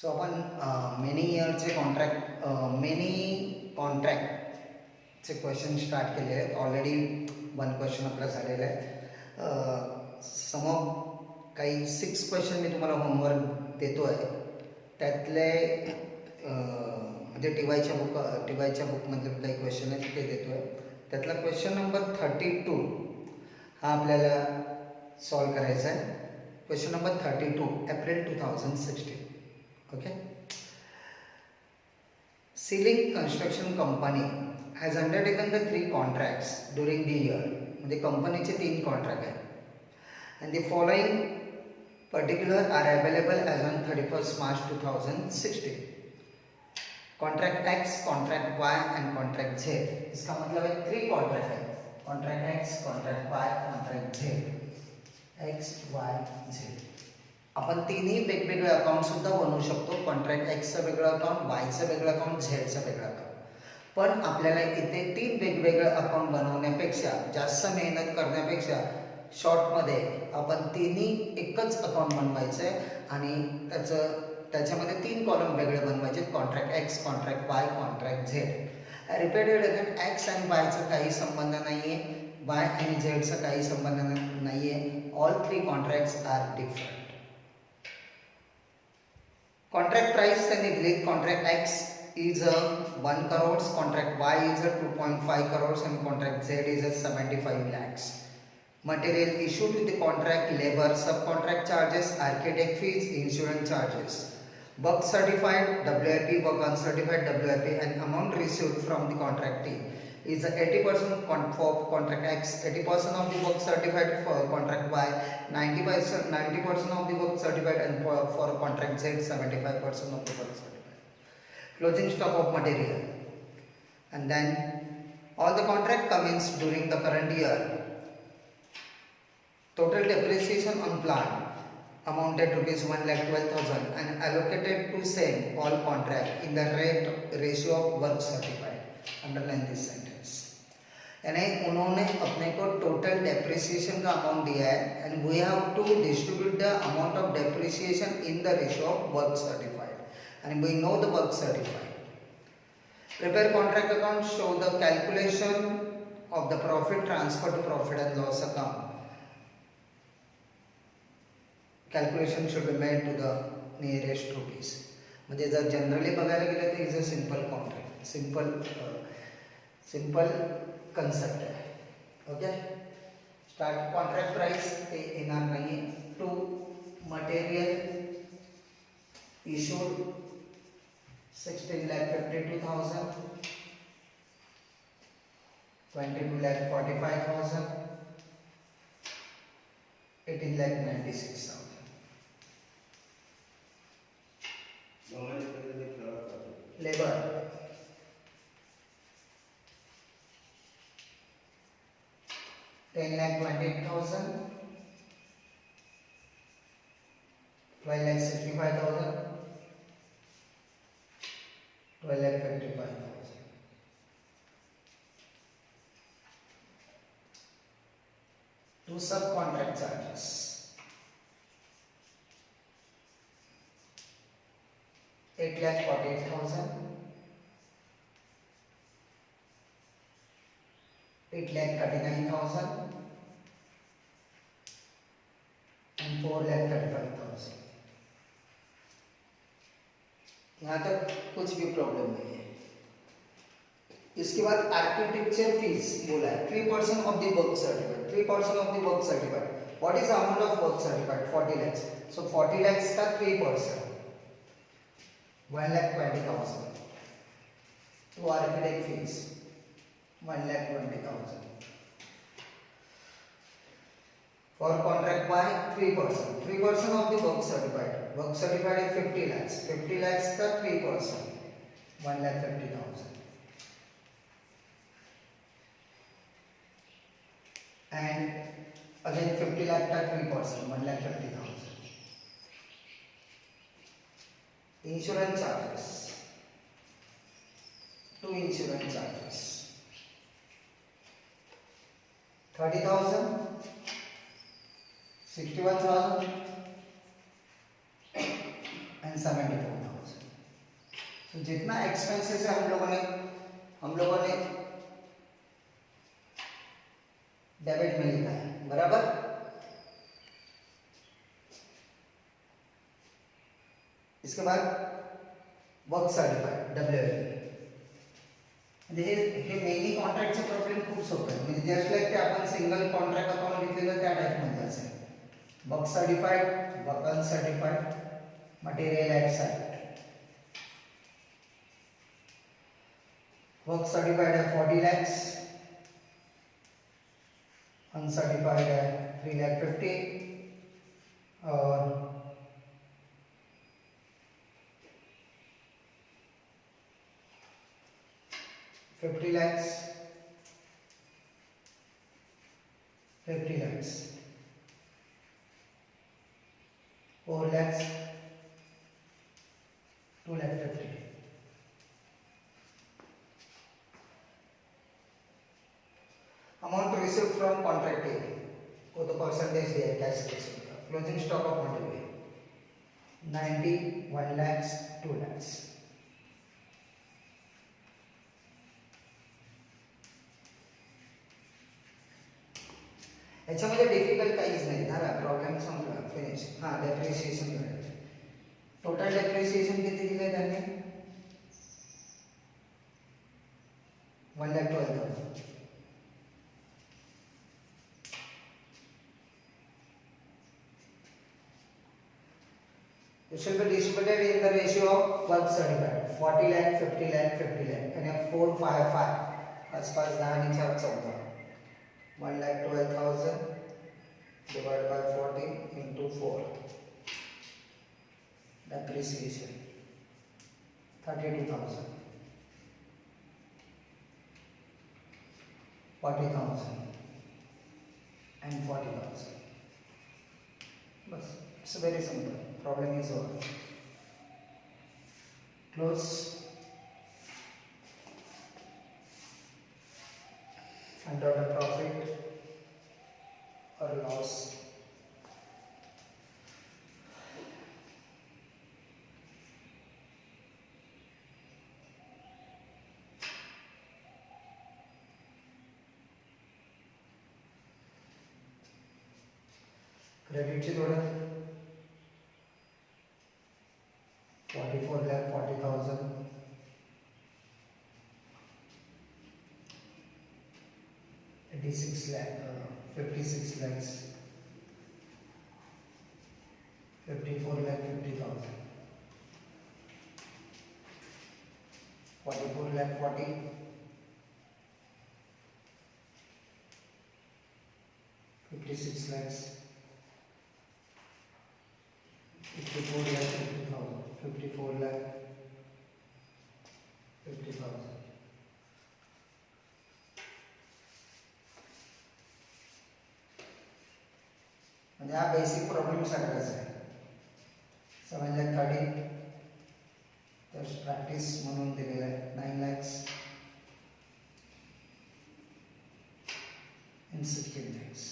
सो आपण many इयरचे कॉन्ट्रॅक्टचे question start केलेले आहेत. ऑलरेडी 1 क्वेश्चन आपला झालेला आहे. काही 6 क्वेश्चन मी तुम्हाला होमवर्क देतो आहे. त्यातले म्हणजे टीवायच्या बुकमधले काही क्वेश्चन आहेत ते देतो आहे. त्यातला क्वेश्चन नंबर 32 हा आपल्याला सॉल्व करायचा आहे. Question number 32 April 2016. Okay. Ceiling construction company has undertaken the 3 contracts during the year. म्हणजे कंपनीचे 3 कॉन्ट्रॅक्ट आहेत. And the following particular are available as on 31 March 2016. Contract X, contract Y and contract Z. इसका मतलब है 3 contract है. Contract X, contract Y, contract Z. X Y Z. आपण तिन्ही वेगवेगळे अकाउंट सुद्धा बनवू शकतो. कॉन्ट्रॅक्ट एक्सचं वेगळं अकाउंट, वायचं वेगळं अकाउंट, झेडचं वेगळं अकाउंट. पण आपल्याला इथे 3 वेगवेगळे अकाउंट बनवण्यापेक्षा, जास्त मेहनत करण्यापेक्षा शॉर्टमध्ये आपण तिन्ही एकच अकाउंट बनवायचं आहे आणि त्याच्यामध्ये 3 कॉलम वेगळे बनवायचे. Contract X, contract Y, contract Z. Repeated again X आणि वायचा काही संबंध नाही आहे, वाय आणि झेडचा काही संबंध नाही आहे. All 3 contracts are different. Contract price त्यांनी दिली. Contract X is 1 crores, contract Y is 2.5 crores and contract Z is 75 lakhs. Material issued with the contract, labor, subcontract charges, architect fees, insurance charges. Work certified WIP, work uncertified WIP, and amount received from the contractee is 80% for contract X, 80% of the work certified for contract Y, 90% of the work certified, and for contract Z, 75% of the work certified. Closing stock of material. And then all the contract commenced during the current year. Total depreciation on plant amounted rupees 1,12,000 and allocated to same all contract in the ratio of work certified. Underline this sentence. यानी उन्होंने अपने को total depreciation का amount दिया है and we have to distribute the amount of depreciation in the ratio of work certified and we know the work certified. Prepare contract account, show the calculation of the profit transfer to profit and loss account. Calculation should be made to the nearest rupees. म्हणजे जर generally बघायला गेलं तर is a simple contract, simple concept आहे. Okay. Start contract price ते येणार नाही. To material issued 16,52,000, 22,45,000, 18,96,000. Labour 10,28,000, 12,65,000, 12,55,000. Two subcontract charges. 8,48,000, 8,39,000 and 4,35,000. यहाँ तक कुछ भी प्रॉब्लम नहीं है. इसके बाद आर्किटेक्चर फीस बोला है 3% of the work certified. 3% of the work certified. What is amount of work certified? 40 lakhs. So 40 lakhs का 3%, 1,20,000. to architect fees 1,20,000. For contract by 3%. 3% of the work certified. Work certified is 50 lakhs. 50 lakhs का 3%, 1,50,000. And again 50 lakh का 3%, 1,50,000. Insurance charges. 2 insurance charges. 30,000, 61,000 and 74,000. तो जितना expenses है हम लोगों ने debit में लिखा है, बराबर। इसके बाद वर्क सर्टिफाइड WFP, हे मेनी कॉन्ट्रॅक्टचे प्रॉब्लेम खूप सोपे आहे, म्हणजे जस्ट लाईक ते आपण सिंगल कॉन्ट्रॅक्ट अकाउंट घेतलेलं त्या टाइप मध्ये असेल. Work certified, work uncertified, material at site. Work certified है 40 lakhs, अनसर्टिफाइड है 3,50,000 और 50 lakhs, 50 lakhs, 4 lakhs, 2,50,000. Amount received from contractor को तो परसेंटेज दिया है कैश रिसीव का. Closing stock of material 90, 1 lakhs, 2 lakhs. याच्यामध्ये डिफिकल्ट काहीच नाही. झाला प्रॉब्लेम संपला, फिनिश. हां, डेप्रिसिएशन करायचं. टोटल डेप्रिसिएशन किती दिले त्यांनी? 1,12,000. It shall be distributed in the ratio of work certified 40 lakh, 50 lakh, 50 lakh, and 4, 5, 5 आसपास 10 आणि 4, 14. 1,12,000 divided by 40 into 4. Depreciation 32,000, 40,000 and 40,000. बस, it's very simple. Problem is over. Close. Under the profit or loss. Credit ची थोडं 44,40,000, 86 lakh, 56 lakhs, 54 lakh 50,000, 44 lakh 40, 56 lakhs, 54 lakh 50,000, 54 lakh 50,000. म्हणजे हा basic problem सगळ्याच आहे. 7,30,000 तर प्रॅक्टिस म्हणून दिलेलं आहे. 9 lakhs and 16 lakhs.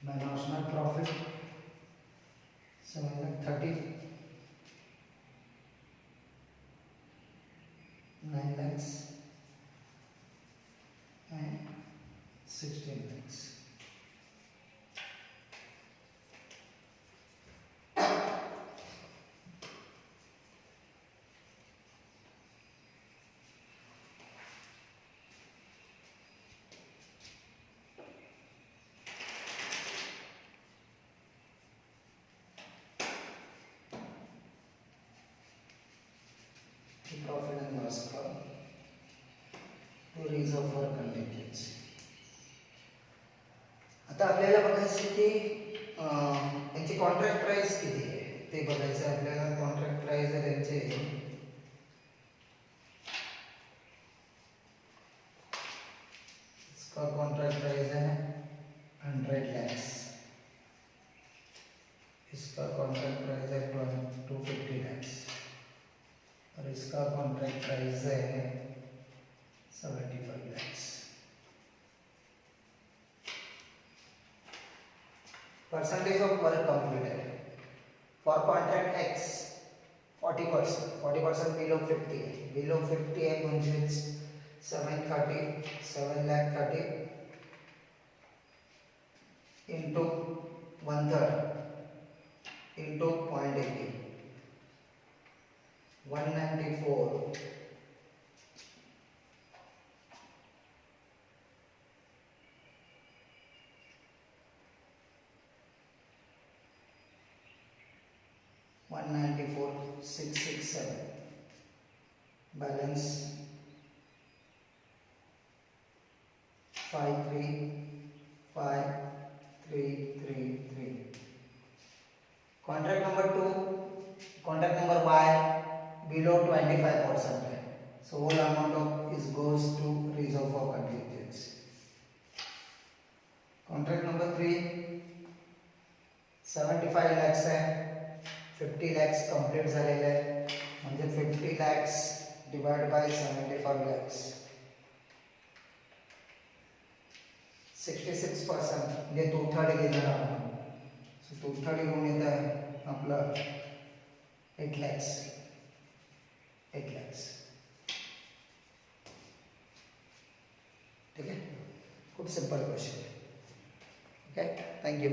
My notional profit 7,30,000, 9 lakhs and 16 lakhs. Profit and loss account to reserve for contingency. आता आपल्याला बघायचं की यांची कॉन्ट्रॅक्ट प्राइस किती आहे ते बघायचं आपल्याला. कॉन्ट्रॅक्ट प्राइस आहे त्यांचे इसका कॉन्ट्रैक्ट प्राइस है 100 lakhs, इसका कॉन्ट्रैक्ट प्राइस है 250 lakhs और इसका कॉन्ट्रैक्ट प्राइस है 75 lakhs। Percentage of work completed for contract X 40% below 50 है, below 50 है म्हणजेच 7 lakh 30 into 1/3 into 0.80 194 194,667 balance 535,333। Contract number 2, contract number Y below 25% है, so whole amount of is goes to reserve for contingency। Contract number 3 75 lakhs है, 50 lakhs complete झालेले आहे म्हणजे 50 lakhs divide by 75 lakhs 66% म्हणजे 2/3 घेणार आहोत, सो 2/3 घेऊन येत आहे आपलं 8 lakhs। ठीक आहे, खूप सिंपल क्वेश्चन। Okay, thank you.